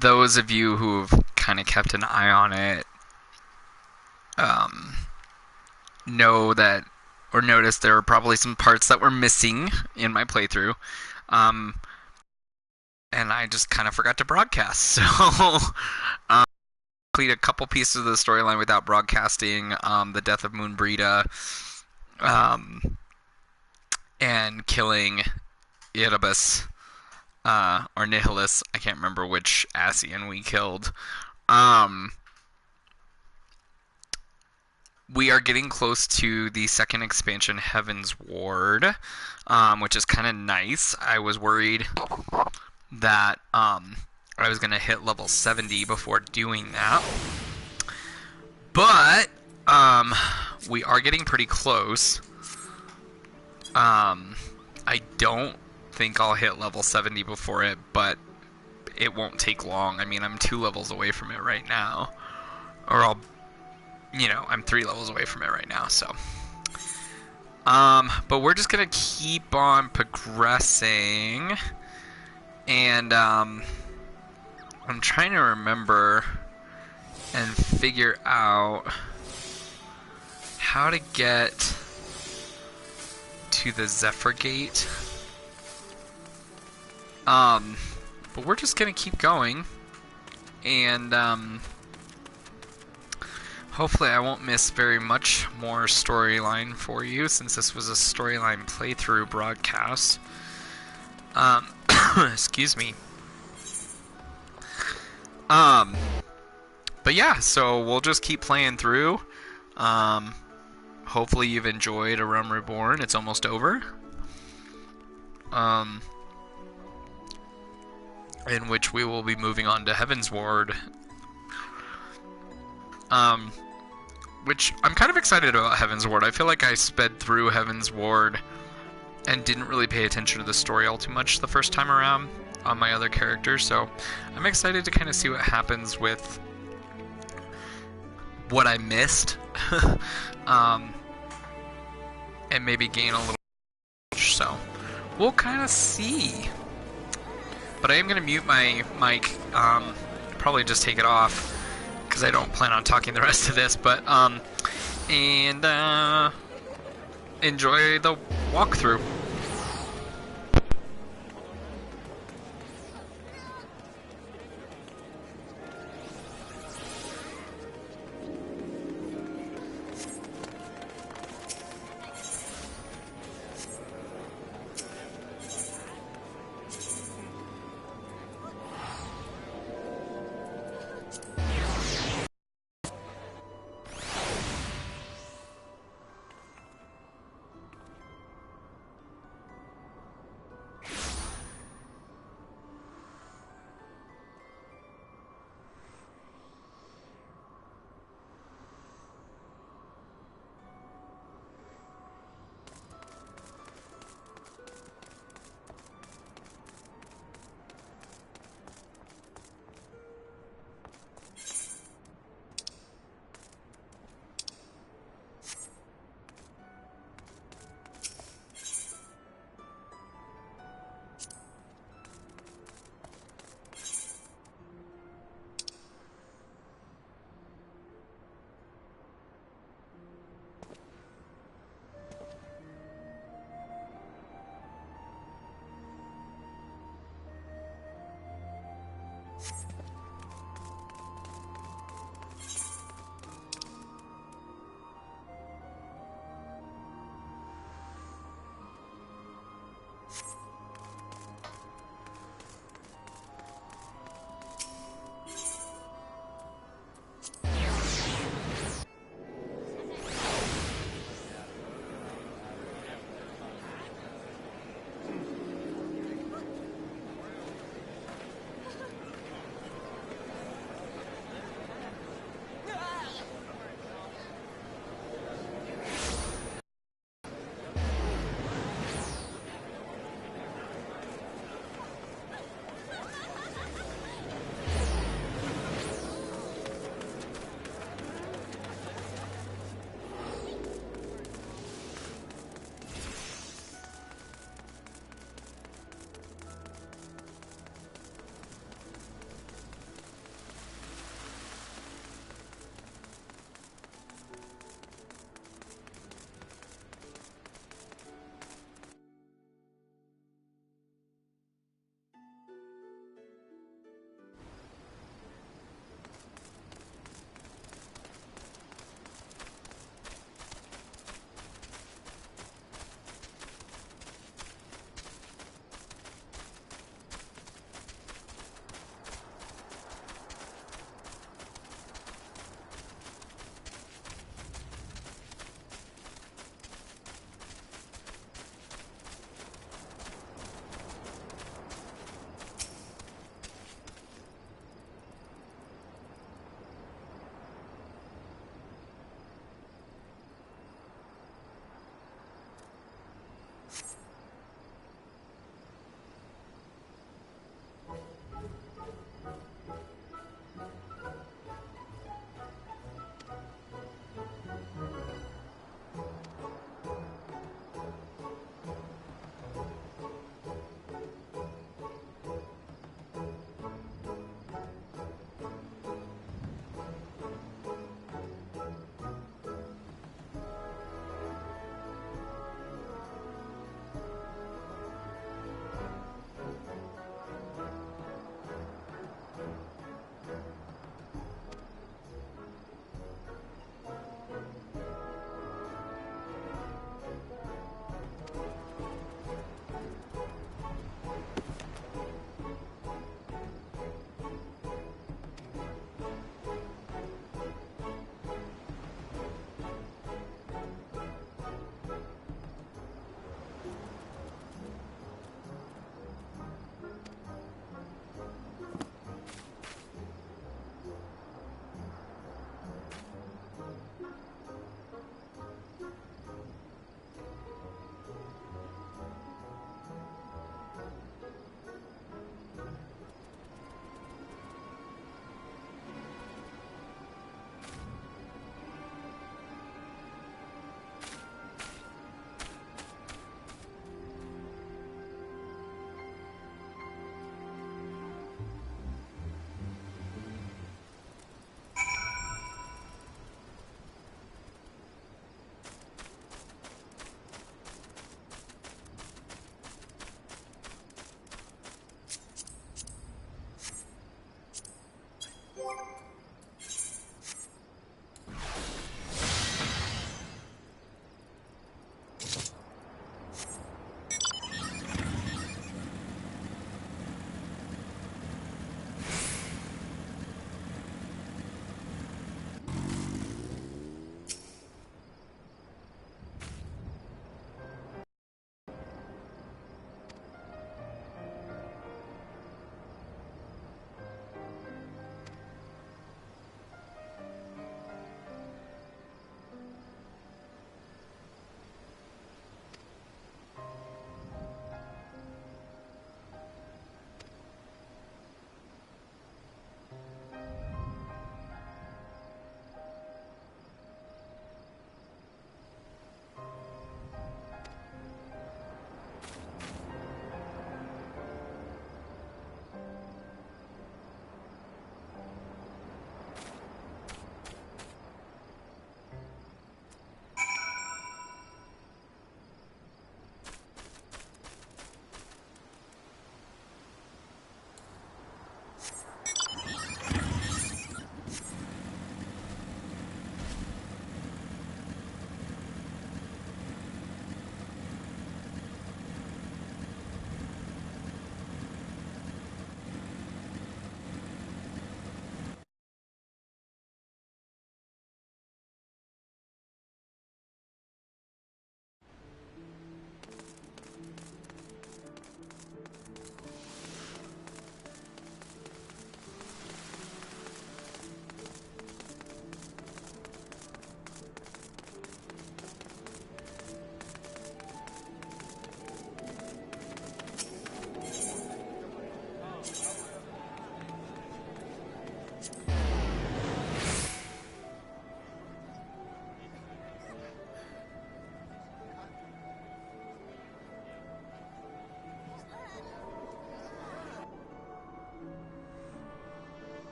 those of you who've kind of kept an eye on it um, know that or noticed there were probably some parts that were missing in my playthrough. Um, and I just kind of forgot to broadcast. So, complete a couple pieces of the storyline without broadcasting. The death of Moon Brita, um, and killing Erebus, or Nihilus. I can't remember which Asian we killed. Um, we are getting close to the second expansion, Heaven's Ward, which is kind of nice. I was worried that I was going to hit level 70 before doing that. But we are getting pretty close. I don't think I'll hit level 70 before it, but it won't take long. I mean, I'm 2 levels away from it right now. Or I'm 3 levels away from it right now, so. But we're just gonna keep on progressing. And, I'm trying to remember and figure out how to get to the Zephyr Gate. But we're just gonna keep going, and hopefully I won't miss very much more storyline for you, since this was a storyline playthrough broadcast. Excuse me. But yeah, so we'll just keep playing through. Hopefully you've enjoyed A Realm Reborn. It's almost over. In which we will be moving on to Heaven's Ward. Which I'm kind of excited about Heaven's Ward. I feel like I sped through Heaven's Ward and didn't really pay attention to the story all too much the first time around on my other characters, so I'm excited to kind of see what happens with what I missed. And maybe gain a little, so we'll kind of see. But I am going to mute my mic, probably just take it off, because I don't plan on talking the rest of this, but, and, enjoy the walkthrough.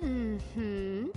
Mm-hmm.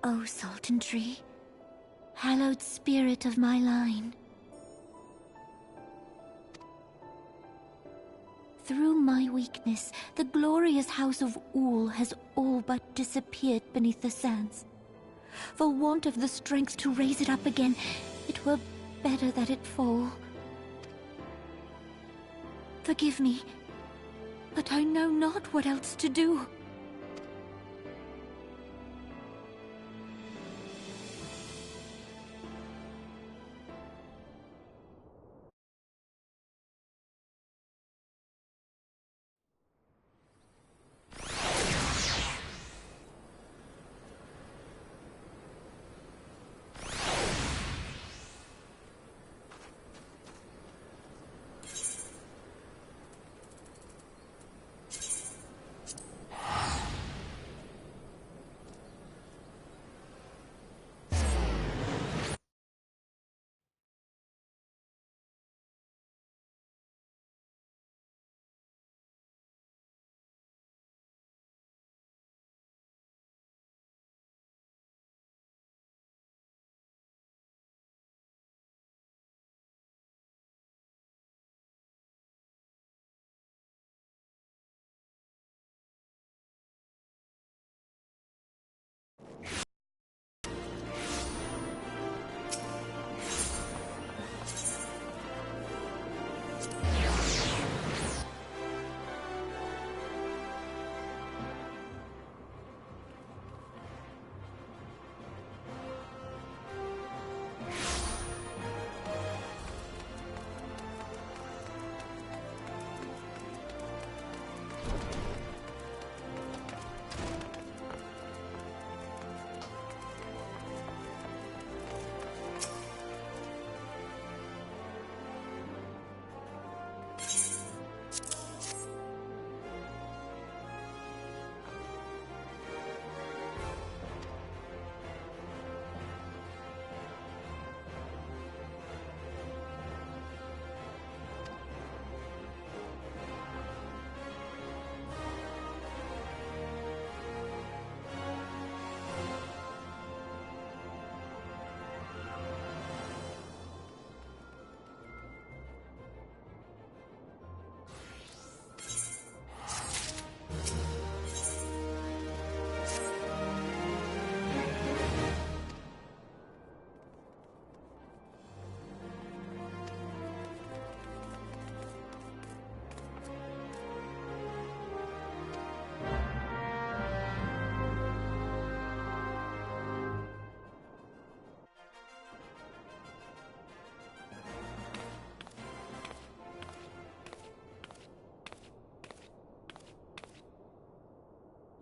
O Sultan Tree, hallowed spirit of my line. Through my weakness, the glorious house of Ul has all but disappeared beneath the sands. For want of the strength to raise it up again, it were better that it fall. Forgive me, but I know not what else to do.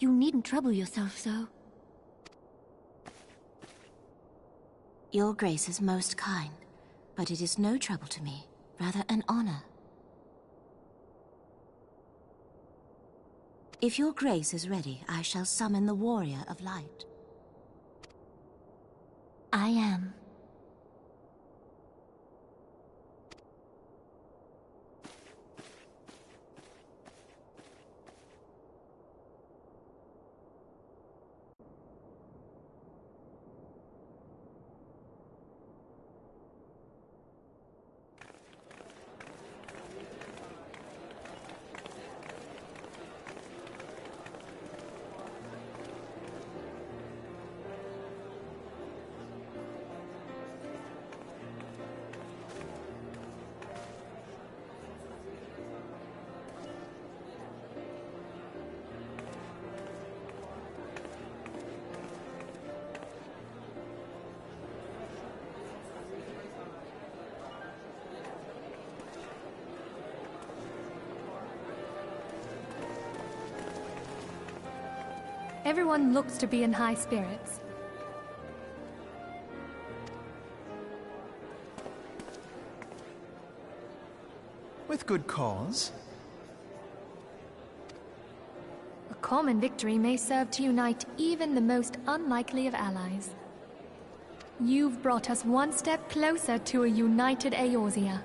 You needn't trouble yourself so. Your Grace is most kind, but it is no trouble to me, rather an honor. If your Grace is ready, I shall summon the Warrior of Light. I am. Everyone looks to be in high spirits. With good cause. A common victory may serve to unite even the most unlikely of allies. You've brought us one step closer to a united Eorzea.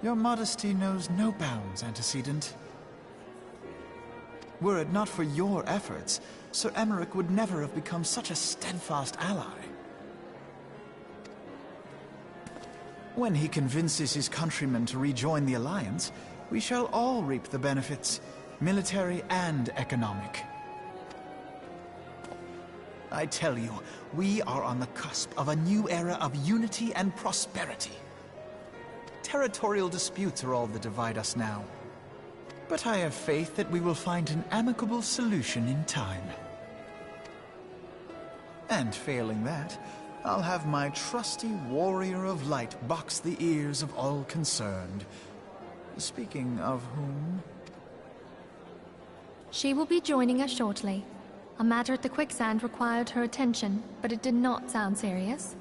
Your modesty knows no bounds, antecedent. Were it not for your efforts, Sir Emmerich would never have become such a steadfast ally. When he convinces his countrymen to rejoin the Alliance, we shall all reap the benefits, military and economic. I tell you, we are on the cusp of a new era of unity and prosperity. Territorial disputes are all that divide us now. But I have faith that we will find an amicable solution in time. And failing that, I'll have my trusty warrior of light box the ears of all concerned. Speaking of whom... She will be joining us shortly. A matter at the quicksand required her attention, but it did not sound serious.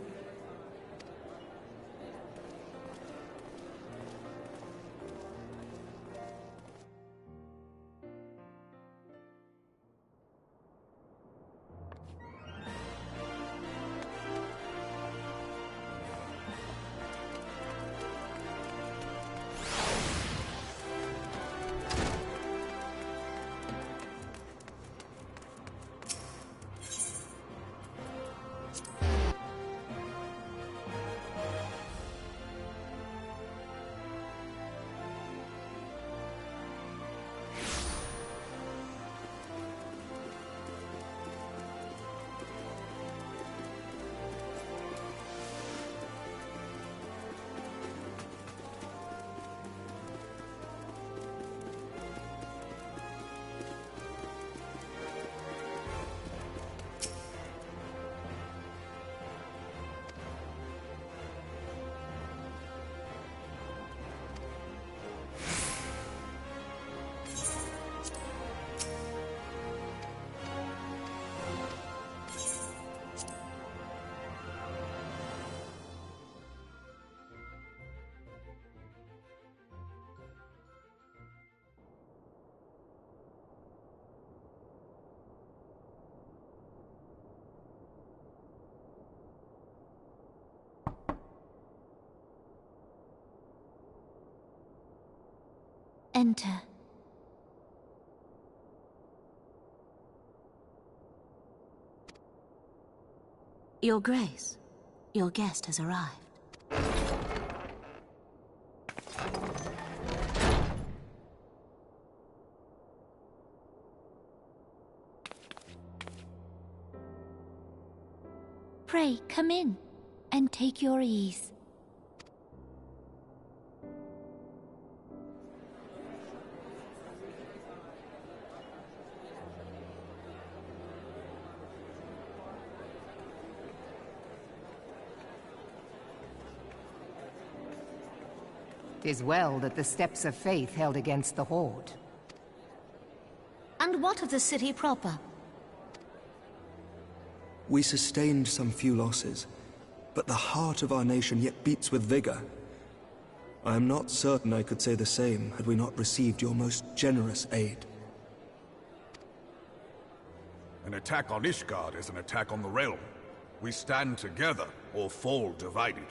Enter. Your Grace, your guest has arrived. Pray, come in, and take your ease. "'Tis well that the steps of faith held against the Horde. And what of the city proper? We sustained some few losses, but the heart of our nation yet beats with vigor. I am not certain I could say the same had we not received your most generous aid. An attack on Ishgard is an attack on the realm. We stand together or fall divided.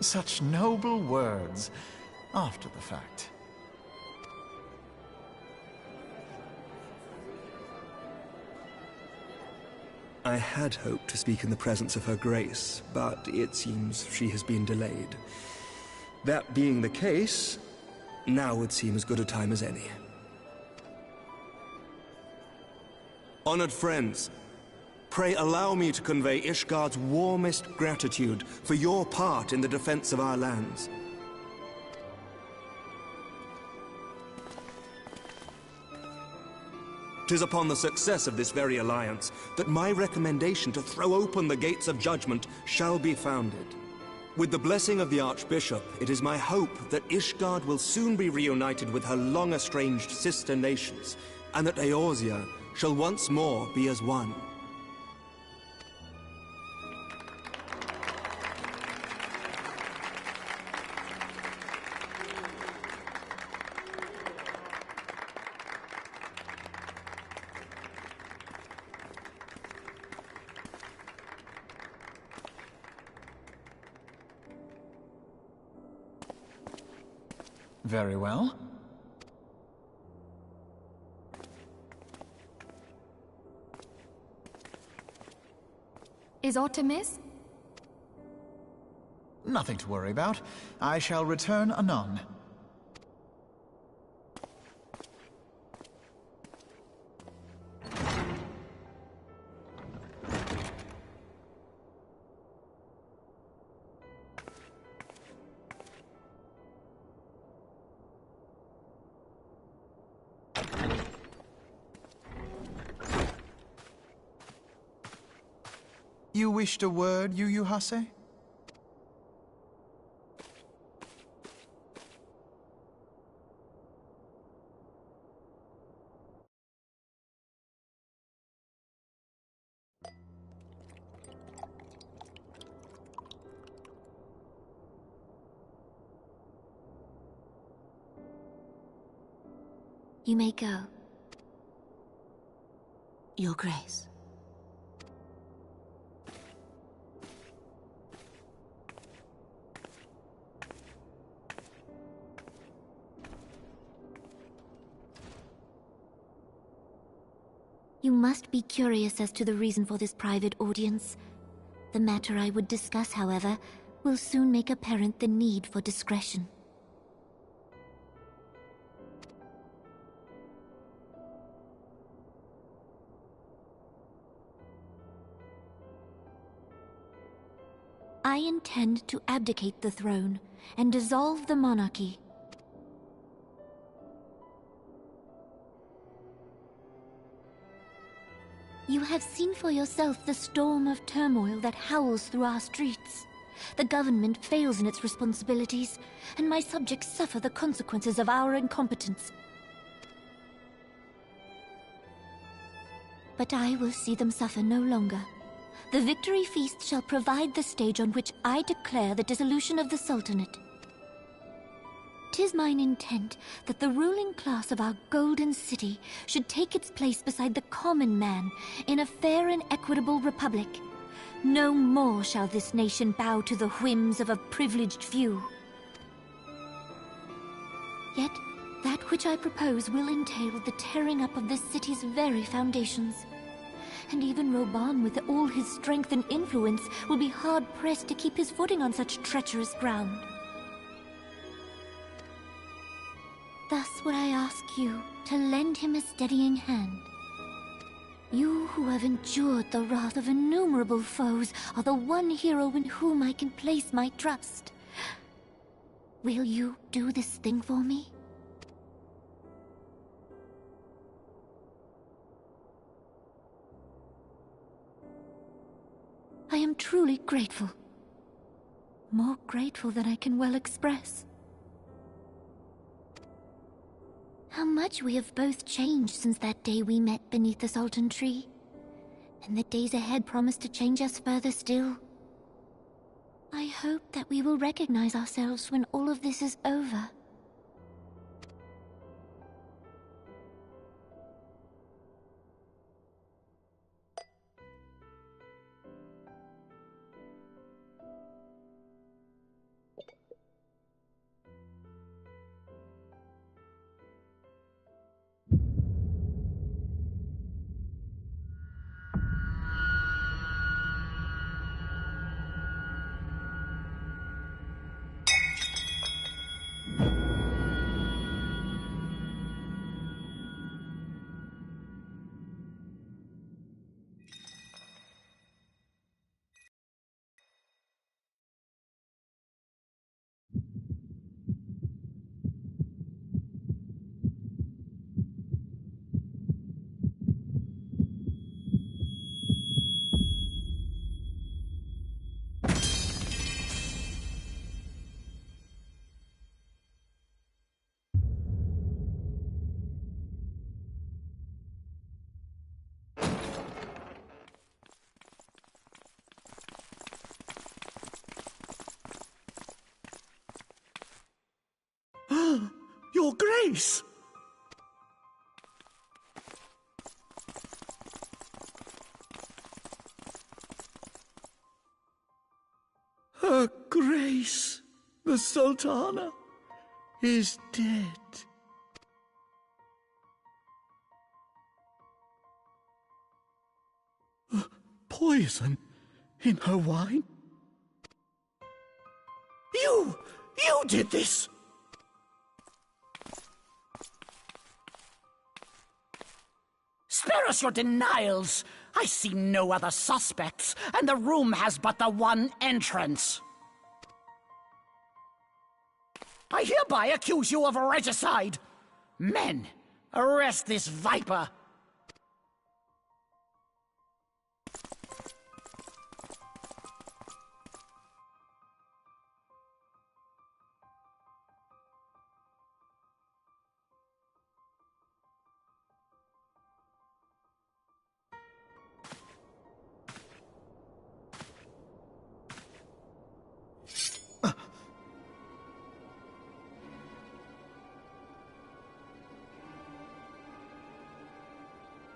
Such noble words, after the fact. I had hoped to speak in the presence of her grace, but it seems she has been delayed. That being the case, now would seem as good a time as any. Honored friends, pray allow me to convey Ishgard's warmest gratitude for your part in the defense of our lands. 'Tis upon the success of this very alliance that my recommendation to throw open the gates of judgment shall be founded. With the blessing of the Archbishop, it is my hope that Ishgard will soon be reunited with her long-estranged sister nations, and that Eorzea shall once more be as one. Very well. Is aught amiss? Nothing to worry about. I shall return anon. You wished a word, Yu Hase? You may go. Your Grace. You must be curious as to the reason for this private audience. The matter I would discuss, however, will soon make apparent the need for discretion. I intend to abdicate the throne and dissolve the monarchy. You have seen for yourself the storm of turmoil that howls through our streets. The government fails in its responsibilities, and my subjects suffer the consequences of our incompetence. But I will see them suffer no longer. The victory feast shall provide the stage on which I declare the dissolution of the Sultanate. 'Tis mine intent that the ruling class of our golden city should take its place beside the common man in a fair and equitable republic. No more shall this nation bow to the whims of a privileged few. Yet, that which I propose will entail the tearing up of this city's very foundations. And even Roban, with all his strength and influence, will be hard-pressed to keep his footing on such treacherous ground. Thus would I ask you to lend him a steadying hand. You who have endured the wrath of innumerable foes are the one hero in whom I can place my trust. Will you do this thing for me? I am truly grateful. More grateful than I can well express. How much we have both changed since that day we met beneath the Sultan tree. And the days ahead promise to change us further still. I hope that we will recognize ourselves when all of this is over. Your Grace! Her Grace, the Sultana. is dead. Poison in her wine? You did this! Spare us your denials! I see no other suspects, and the room has but the one entrance. I hereby accuse you of regicide! Men, arrest this viper!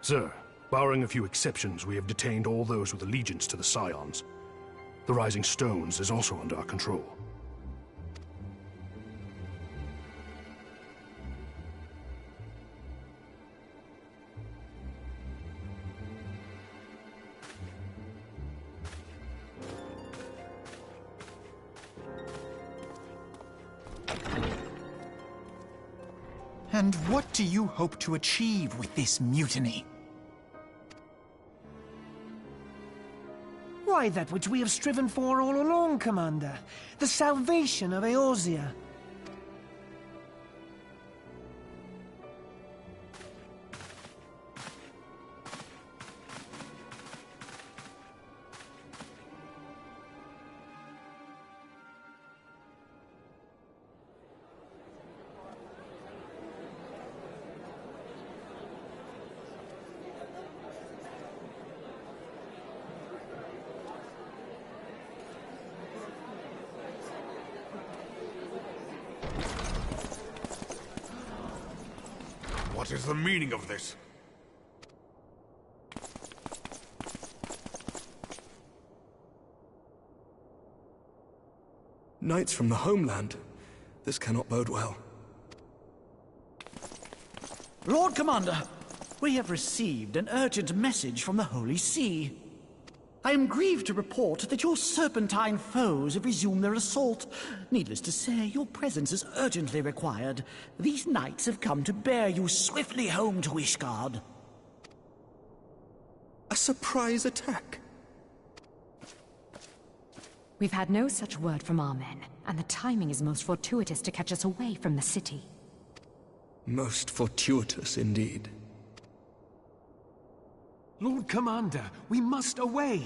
Sir, barring a few exceptions, we have detained all those with allegiance to the Scions. The Rising Stones is also under our control. And what do you hope to achieve with this mutiny? Why, that which we have striven for all along, Commander. The salvation of Eorzea. What is the meaning of this? Knights from the homeland. This cannot bode well. Lord Commander, we have received an urgent message from the Holy See. I am grieved to report that your serpentine foes have resumed their assault. Needless to say, your presence is urgently required. These knights have come to bear you swiftly home to Ishgard. A surprise attack? We've had no such word from our men, and the timing is most fortuitous to catch us away from the city. Most fortuitous indeed. Lord Commander, we must away!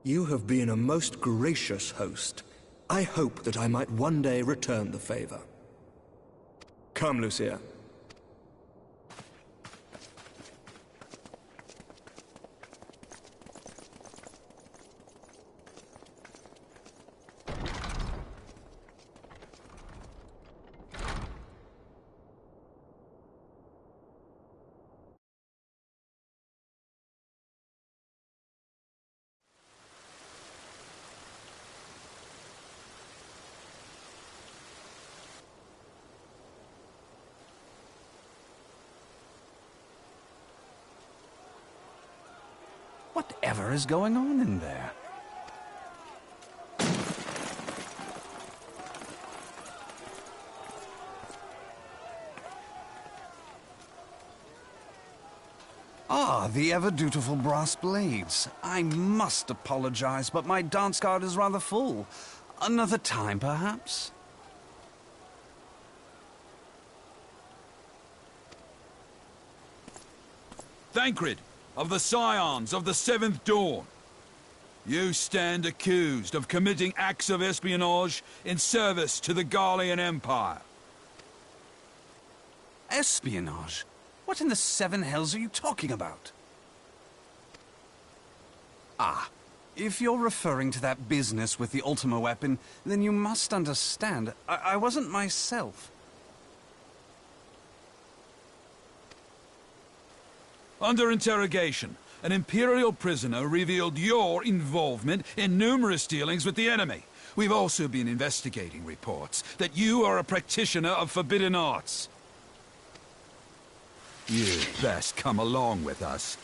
You have been a most gracious host. I hope that I might one day return the favor. Come, Lucia. Whatever is going on in there? Ah, the ever-dutiful brass blades. I must apologize, but my dance card is rather full. Another time, perhaps? Thancred, of the Scions of the Seventh Dawn. You stand accused of committing acts of espionage in service to the Garlean Empire. Espionage? What in the seven hells are you talking about? Ah, if you're referring to that business with the Ultima weapon, then you must understand, I wasn't myself. Under interrogation, an Imperial prisoner revealed your involvement in numerous dealings with the enemy. We've also been investigating reports that you are a practitioner of forbidden arts. You'd best come along with us.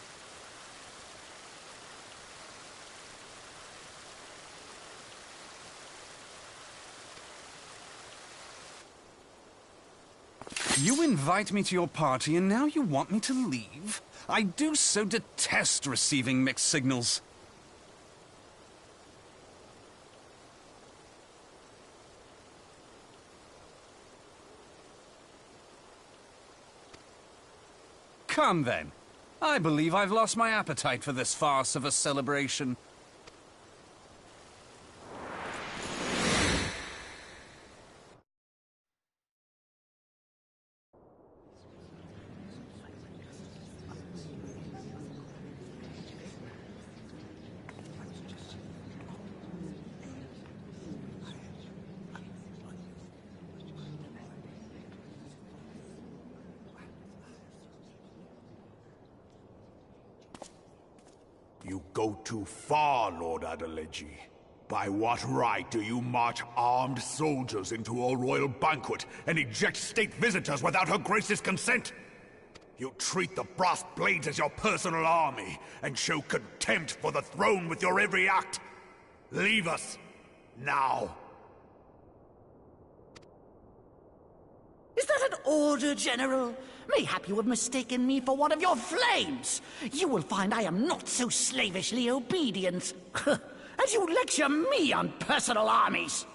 You invite me to your party and now you want me to leave? I do so detest receiving mixed signals. Come then. I believe I've lost my appetite for this farce of a celebration. You go too far, Lord Adeleji. By what right do you march armed soldiers into a royal banquet and eject state visitors without Her Grace's consent? You treat the brass blades as your personal army and show contempt for the throne with your every act. Leave us, now. Is that an order, General? Mayhap you have mistaken me for one of your flames. You will find I am not so slavishly obedient. As you lecture me on personal armies.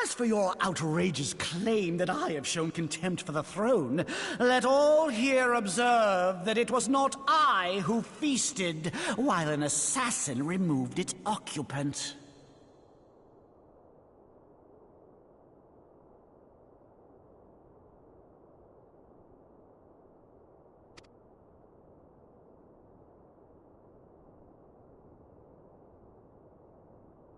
As for your outrageous claim that I have shown contempt for the throne, let all here observe that it was not I who feasted while an assassin removed its occupant.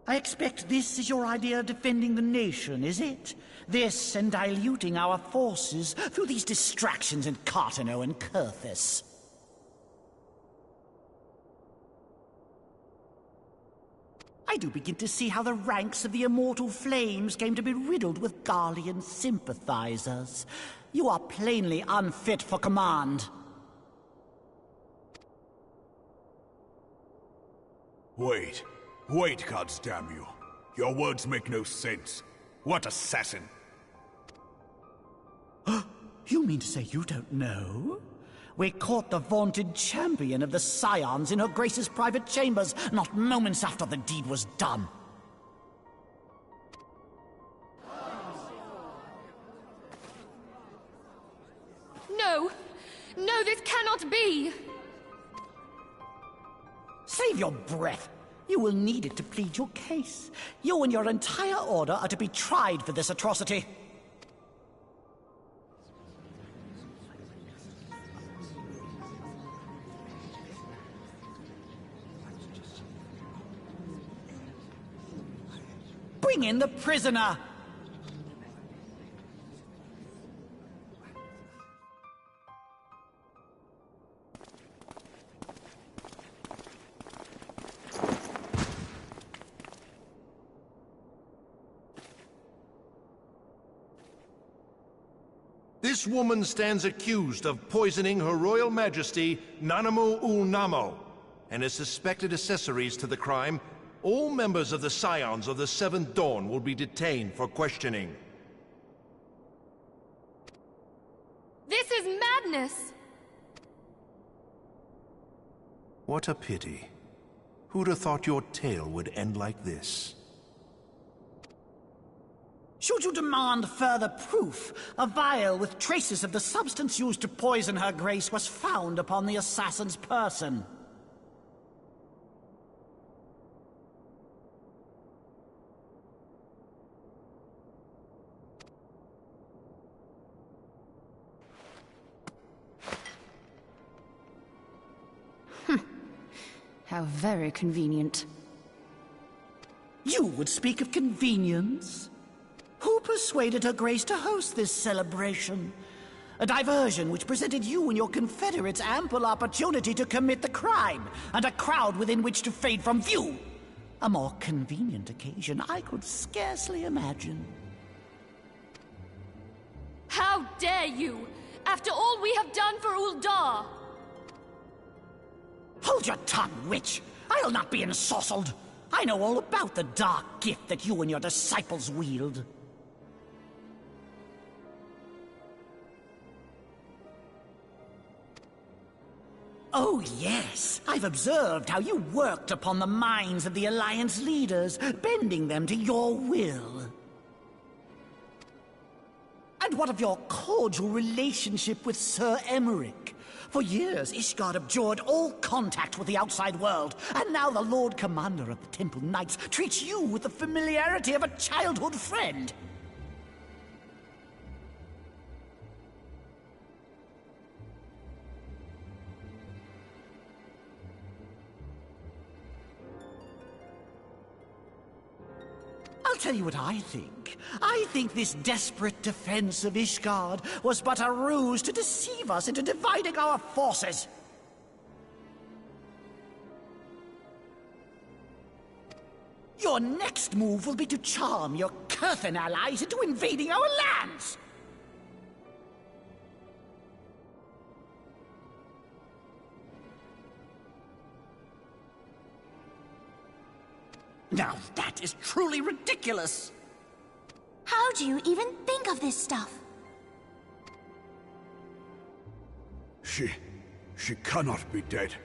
I expect this is your idea of defending the nation, is it? This and diluting our forces through these distractions in Cartano and Kurthis. I do begin to see how the ranks of the Immortal Flames came to be riddled with Garlean sympathizers. You are plainly unfit for command. Wait, goddamn you. Your words make no sense. What assassin? You mean to say you don't know? We caught the vaunted champion of the Scions in Her Grace's private chambers, not moments after the deed was done. No! No, this cannot be! Save your breath. You will need it to plead your case. You and your entire order are to be tried for this atrocity. Bring in the prisoner! This woman stands accused of poisoning Her Royal Majesty Nanamu ul Namo and is suspected accessories to the crime. All members of the Scions of the Seventh Dawn will be detained for questioning. This is madness! What a pity. Who'd have thought your tale would end like this? Should you demand further proof, a vial with traces of the substance used to poison Her Grace was found upon the assassin's person. How very convenient. You would speak of convenience? Who persuaded Her Grace to host this celebration? A diversion which presented you and your confederates ample opportunity to commit the crime, and a crowd within which to fade from view. A more convenient occasion I could scarcely imagine. How dare you! After all we have done for Uldar! Hold your tongue, witch! I'll not be ensorcelled! I know all about the dark gift that you and your disciples wield. Oh, yes. I've observed how you worked upon the minds of the Alliance leaders, bending them to your will. And what of your cordial relationship with Sir Emmerich? For years, Ishgard abjured all contact with the outside world, and now the Lord Commander of the Temple Knights treats you with the familiarity of a childhood friend. I'll tell you what I think. I think this desperate defense of Ishgard was but a ruse to deceive us into dividing our forces. Your next move will be to charm your Kurthan allies into invading our lands. Now that is truly ridiculous! How do you even think of this stuff? She cannot be dead.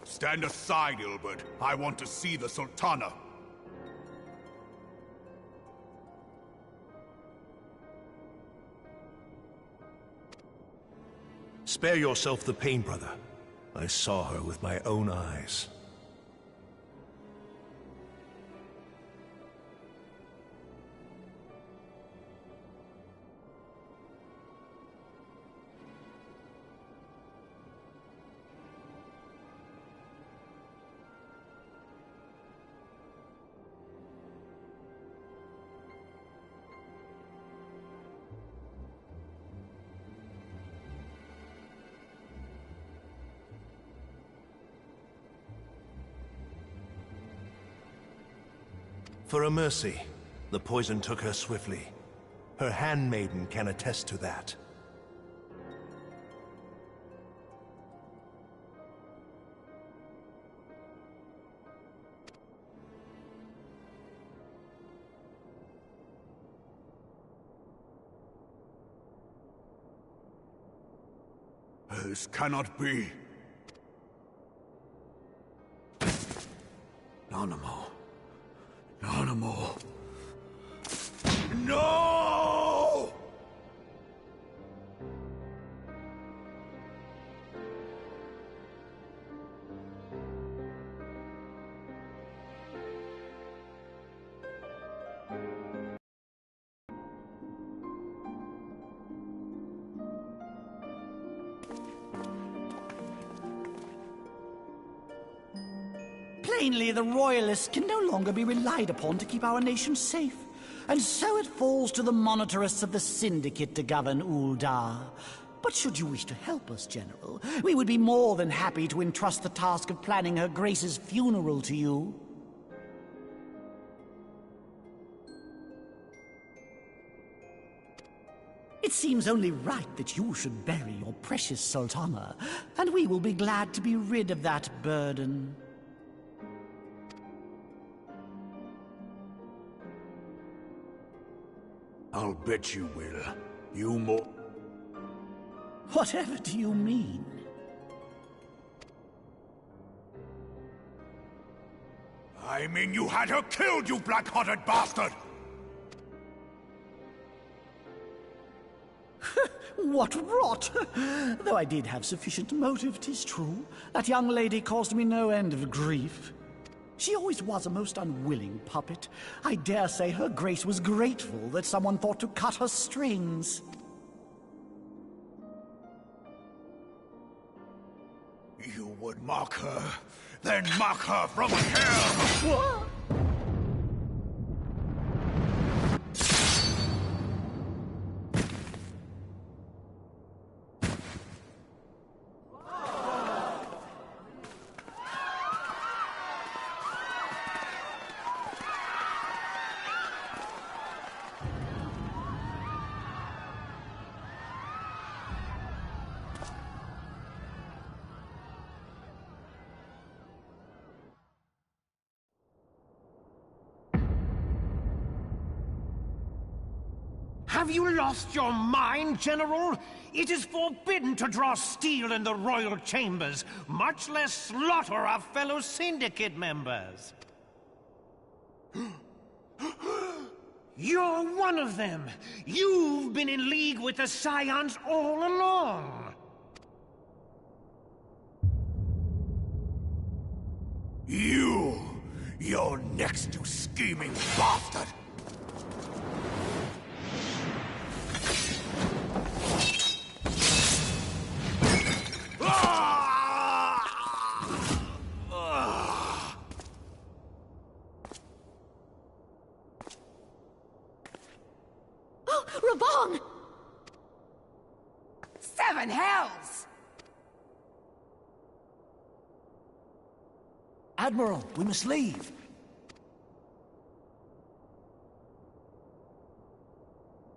Stand aside, Ilbert. I want to see the Sultana. Spare yourself the pain, brother. I saw her with my own eyes. For a mercy, the poison took her swiftly. Her handmaiden can attest to that. This cannot be. Nanamo. Nanamo. No! Plainly, the Royalists can no longer be relied upon to keep our nation safe. And so it falls to the monitorists of the Syndicate to govern Uldar. But should you wish to help us, General, we would be more than happy to entrust the task of planning Her Grace's funeral to you. It seems only right that you should bury your precious Sultana, and we will be glad to be rid of that burden. I'll bet you will. You more... Whatever do you mean? I mean you had her killed, you black-hearted bastard! What rot! Though I did have sufficient motive, 'tis true. That young lady caused me no end of grief. She always was a most unwilling puppet. I dare say Her Grace was grateful that someone thought to cut her strings. You would mock her then mock her from hell! What? Have you lost your mind, General? It is forbidden to draw steel in the royal chambers, much less slaughter our fellow syndicate members. You're one of them! You've been in league with the Scions all along! You're next, you scheming bastard! Raban! Seven hells! Admiral, we must leave.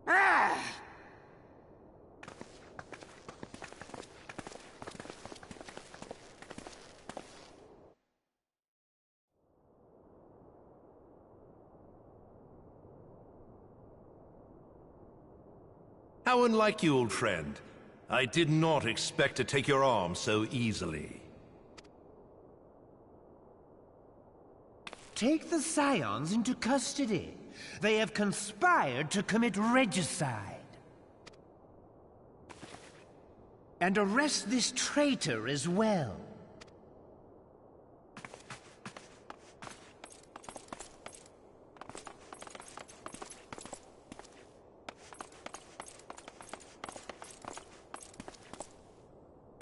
Ah! How unlike you, old friend. I did not expect to take your arm so easily. Take the Scions into custody. They have conspired to commit regicide. And arrest this traitor as well.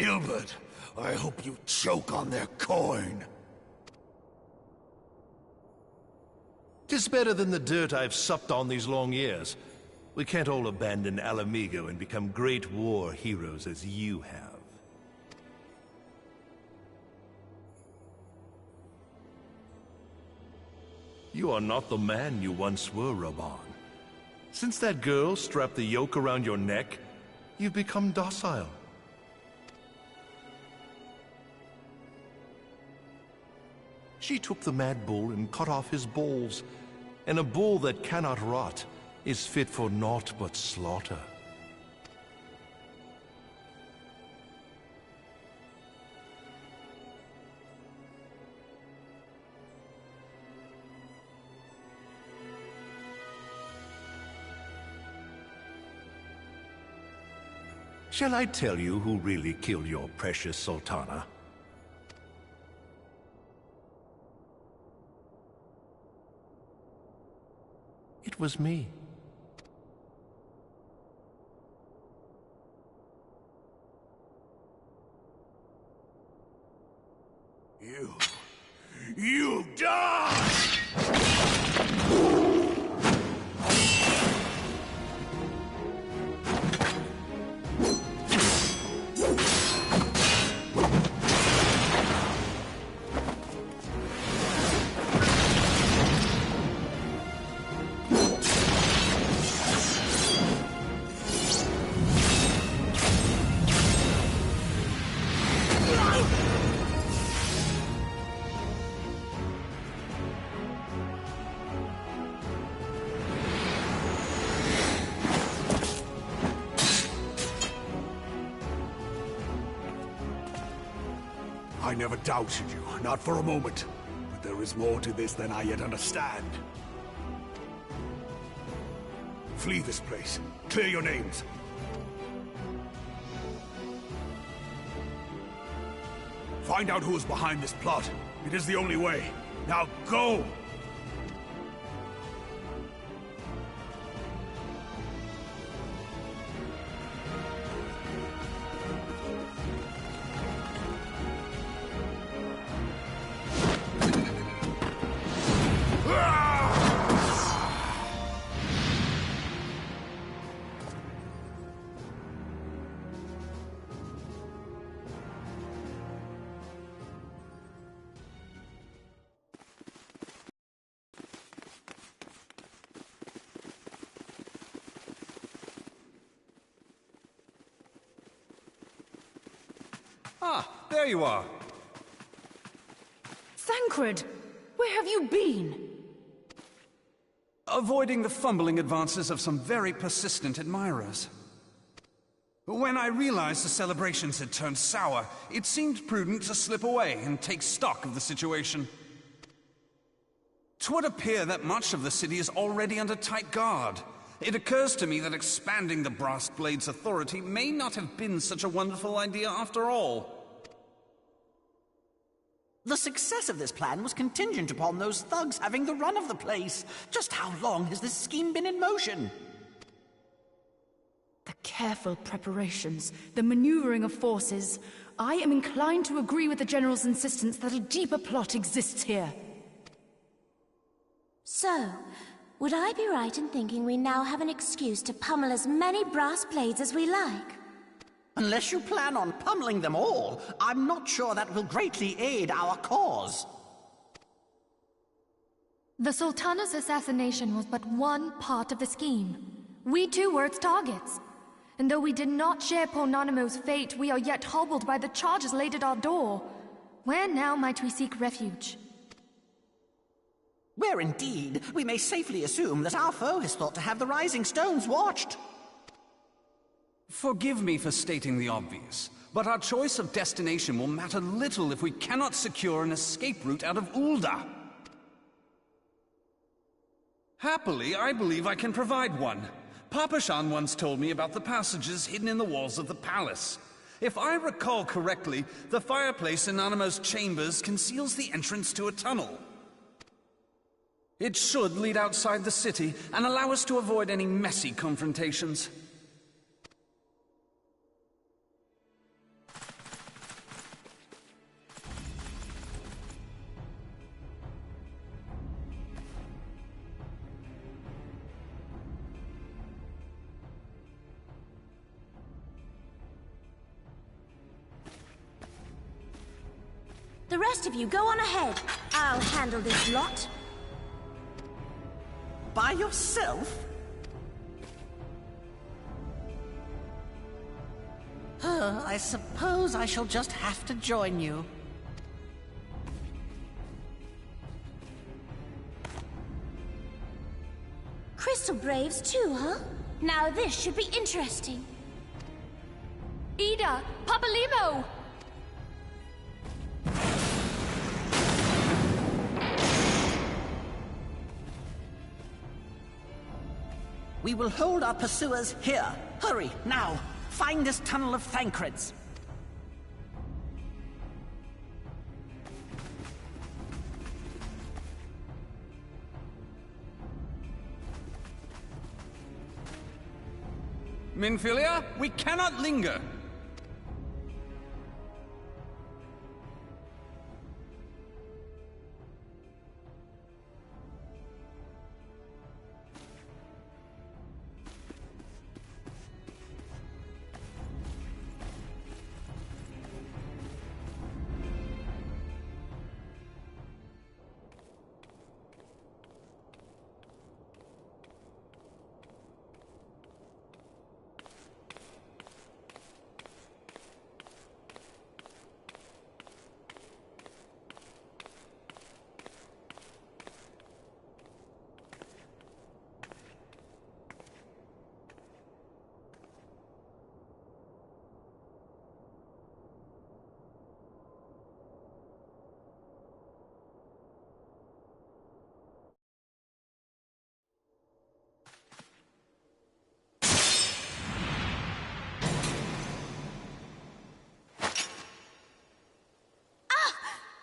Ilbert, I hope you choke on their coin. 'Tis better than the dirt I've supped on these long years. We can't all abandon Alamigo and become great war heroes as you have. You are not the man you once were, Raban. Since that girl strapped the yoke around your neck, you've become docile. She took the mad bull and cut off his balls, and a bull that cannot rot is fit for naught but slaughter. Shall I tell you who really killed your precious Sultana? It was me. You die! I never doubted you, not for a moment. But there is more to this than I yet understand. Flee this place. Clear your names. Find out who is behind this plot. It is the only way. Now go! Ah, there you are. Thancred! Where have you been? Avoiding the fumbling advances of some very persistent admirers. When I realized the celebrations had turned sour, it seemed prudent to slip away and take stock of the situation. 'Twould appear that much of the city is already under tight guard. It occurs to me that expanding the Brass Blade's authority may not have been such a wonderful idea after all. The success of this plan was contingent upon those thugs having the run of the place. Just how long has this scheme been in motion? The careful preparations, the maneuvering of forces. I am inclined to agree with the General's insistence that a deeper plot exists here. So, would I be right in thinking we now have an excuse to pummel as many brass blades as we like? Unless you plan on pummeling them all, I'm not sure that will greatly aid our cause. The Sultana's assassination was but one part of the scheme. We too were its targets. And though we did not share Ponanamo's fate, we are yet hobbled by the charges laid at our door. Where now might we seek refuge? Where indeed, we may safely assume that our foe is thought to have the Rising Stones watched. Forgive me for stating the obvious, but our choice of destination will matter little if we cannot secure an escape route out of Ul'dah. Happily, I believe I can provide one. Papa Shan once told me about the passages hidden in the walls of the palace. If I recall correctly, the fireplace in Nanamo's chambers conceals the entrance to a tunnel. It should lead outside the city and allow us to avoid any messy confrontations. The rest of you go on ahead. I'll handle this lot. By yourself? I suppose I shall just have to join you. Crystal Braves too, huh? Now this should be interesting. Ida! Papalimo! We will hold our pursuers here. Hurry, now! Find this tunnel of Thancred's. Minfilia, we cannot linger!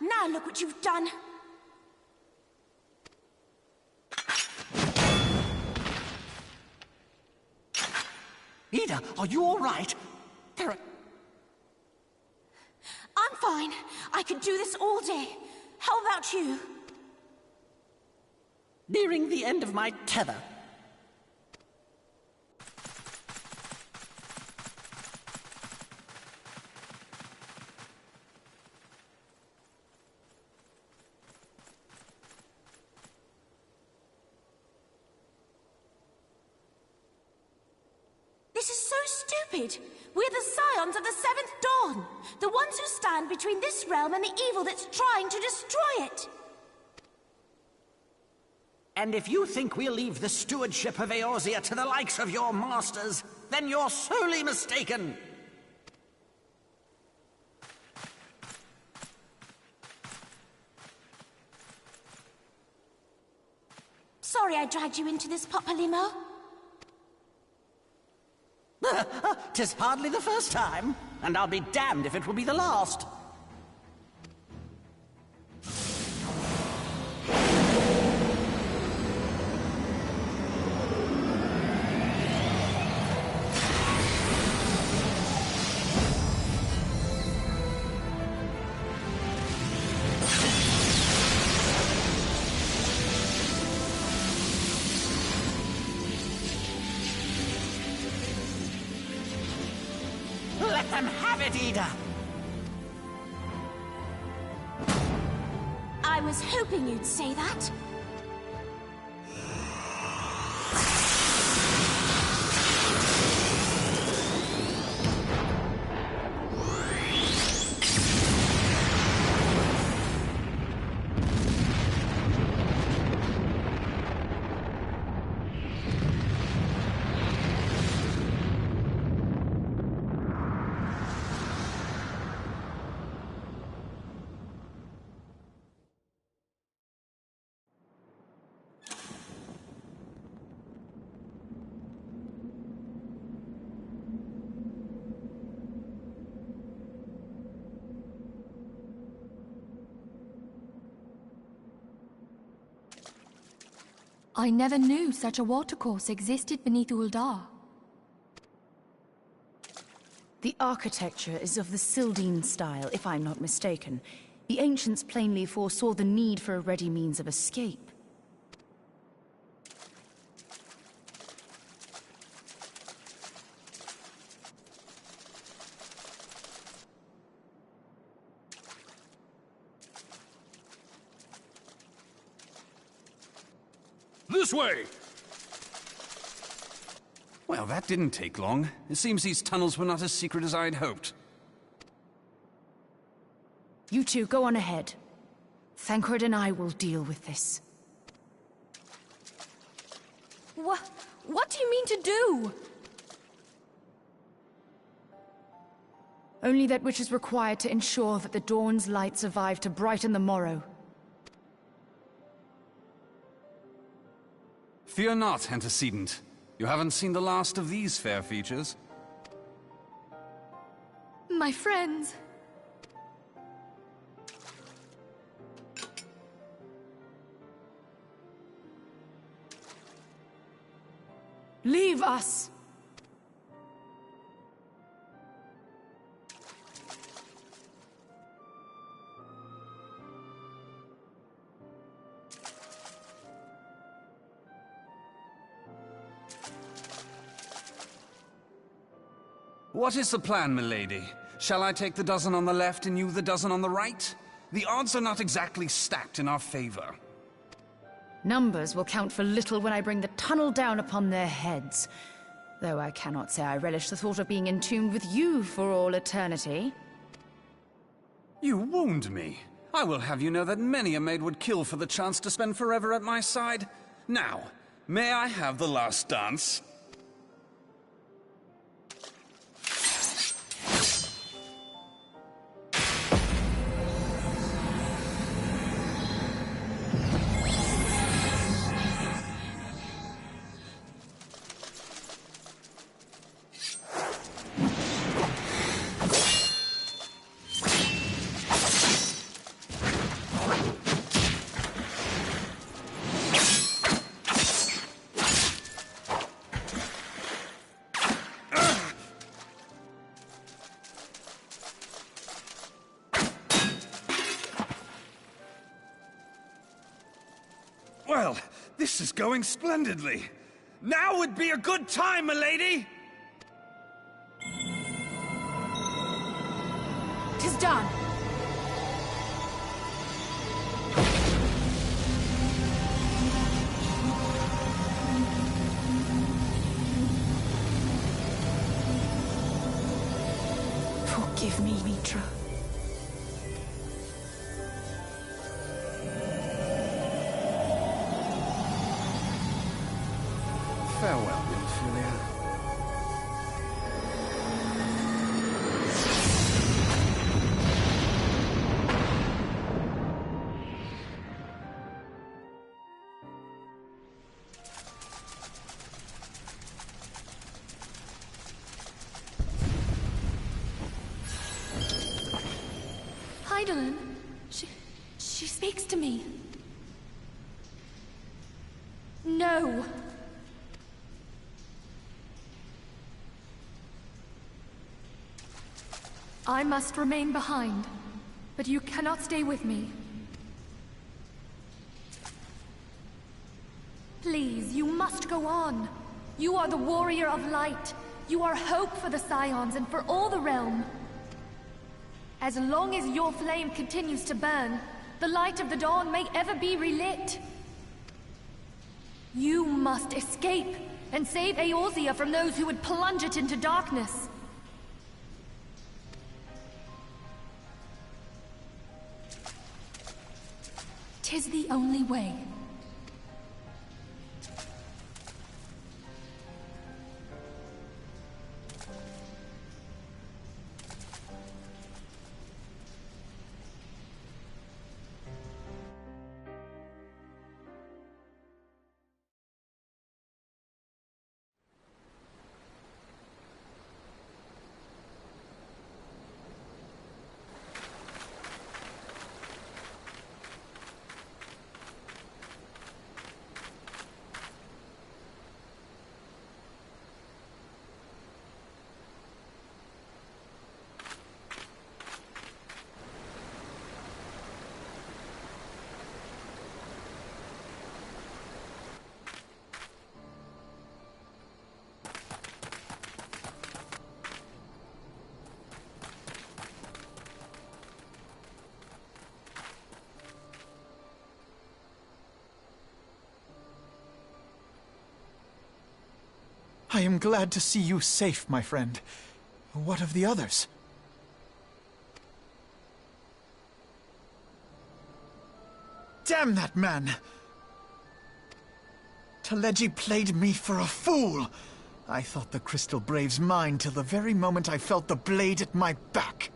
Now look what you've done. Ida, are you all right? There are... I'm fine. I could do this all day. How about you? Nearing the end of my tether. This is so stupid. We're the Scions of the Seventh Dawn. The ones who stand between this realm and the evil that's trying to destroy it. And if you think we'll leave the stewardship of Eorzea to the likes of your masters, then you're sorely mistaken. Sorry I dragged you into this, Papalymo. 'Tis hardly the first time, and I'll be damned if it will be the last. Let them have it, Ida! I was hoping you'd say that. I never knew such a watercourse existed beneath Uldar. The architecture is of the Sildine style, if I'm not mistaken. The ancients plainly foresaw the need for a ready means of escape. This way! Well, that didn't take long. It seems these tunnels were not as secret as I'd hoped. You two, go on ahead. Thancred and I will deal with this. What do you mean to do? Only that which is required to ensure that the dawn's light survive to brighten the morrow. Fear not, antecedent. You haven't seen the last of these fair features. My friends. Leave us! What is the plan, milady? Shall I take the dozen on the left and you the dozen on the right? The odds are not exactly stacked in our favor. Numbers will count for little when I bring the tunnel down upon their heads. Though I cannot say I relish the thought of being entombed with you for all eternity. You wound me. I will have you know that many a maid would kill for the chance to spend forever at my side. Now, may I have the last dance? Well, this is going splendidly. Now would be a good time, milady! 'Tis done! Forgive me, Mitra. Farewell, Winfilia. Heidelin, she speaks to me. No. I must remain behind, but you cannot stay with me. Please, you must go on. You are the warrior of light. You are hope for the Scions and for all the realm. As long as your flame continues to burn, the light of the dawn may ever be relit. You must escape and save Eorzea from those who would plunge it into darkness. 'Tis the only way. I am glad to see you safe, my friend. What of the others? Damn that man! Teleji played me for a fool! I thought the Crystal Brave's mine till the very moment I felt the blade at my back.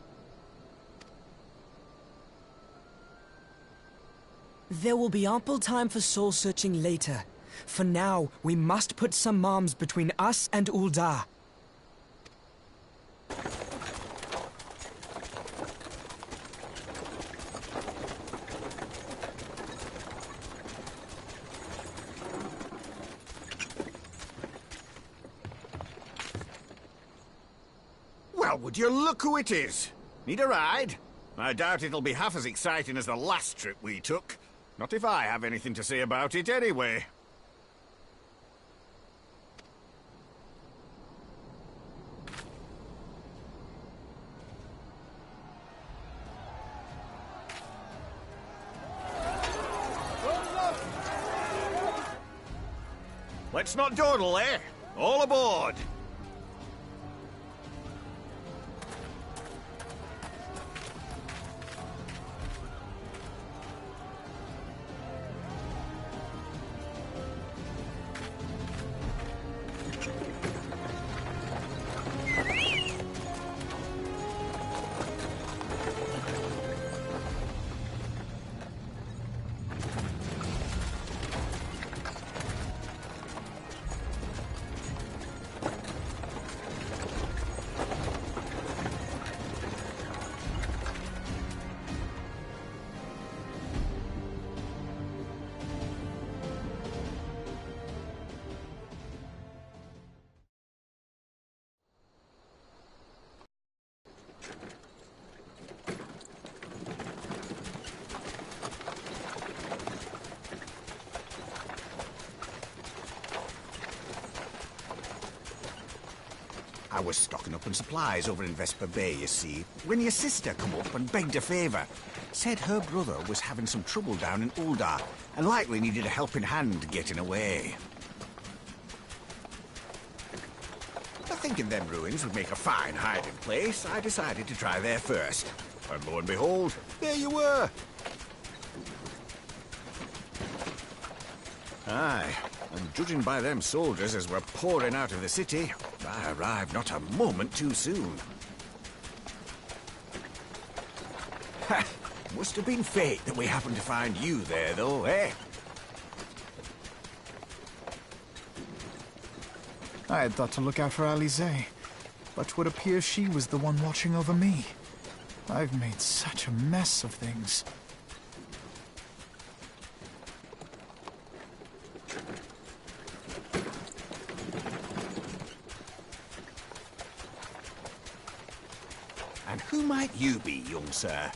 There will be ample time for soul-searching later. For now, we must put some arms between us and Ul'dah. Well, would you look who it is? Need a ride? I doubt it'll be half as exciting as the last trip we took. Not if I have anything to say about it anyway. Let's not dawdle, eh? All aboard! I was stocking up on supplies over in Vesper Bay, you see, when your sister come up and begged a favour. Said her brother was having some trouble down in Ul'dah, and likely needed a helping hand getting away. thinking them ruins would make a fine hiding place, I decided to try there first. And lo and behold, there you were. Aye, and judging by them soldiers as were pouring out of the city, I arrived not a moment too soon. Ha! Must have been fate that we happened to find you there, though, eh? I had thought to look out for Alize, but would appear she was the one watching over me. I've made such a mess of things. And who might you be, young sir?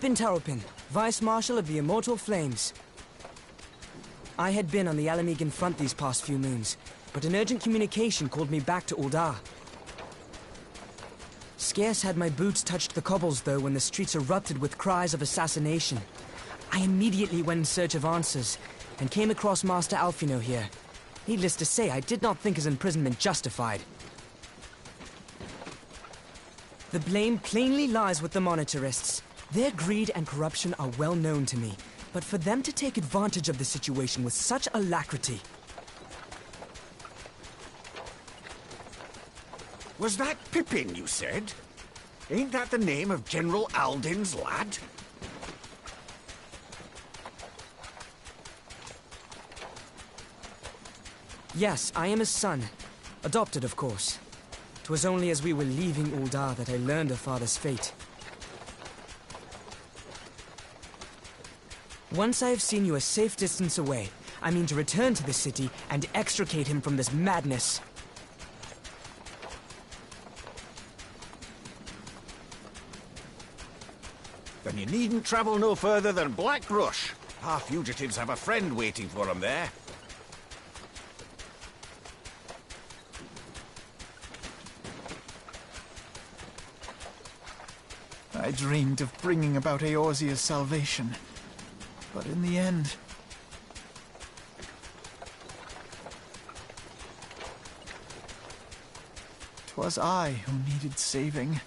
Pippin Taropin, Vice Marshal of the Immortal Flames. I had been on the Alamegan front these past few moons, but an urgent communication called me back to Uldar. Scarce had my boots touched the cobbles, though, when the streets erupted with cries of assassination. I immediately went in search of answers, and came across Master Alfino here. Needless to say, I did not think his imprisonment justified. The blame plainly lies with the Monitarists. Their greed and corruption are well known to me, but for them to take advantage of the situation with such alacrity... Was that Pippin, you said? Ain't that the name of General Alden's lad? Yes, I am his son. Adopted, of course. 'Twas only as we were leaving Uldar that I learned of father's fate. Once I have seen you a safe distance away, I mean to return to the city and extricate him from this madness. Then you needn't travel no further than Blackrush. Our fugitives have a friend waiting for them there. I dreamed of bringing about Eorzea's salvation. But in the end... 'twas I who needed saving.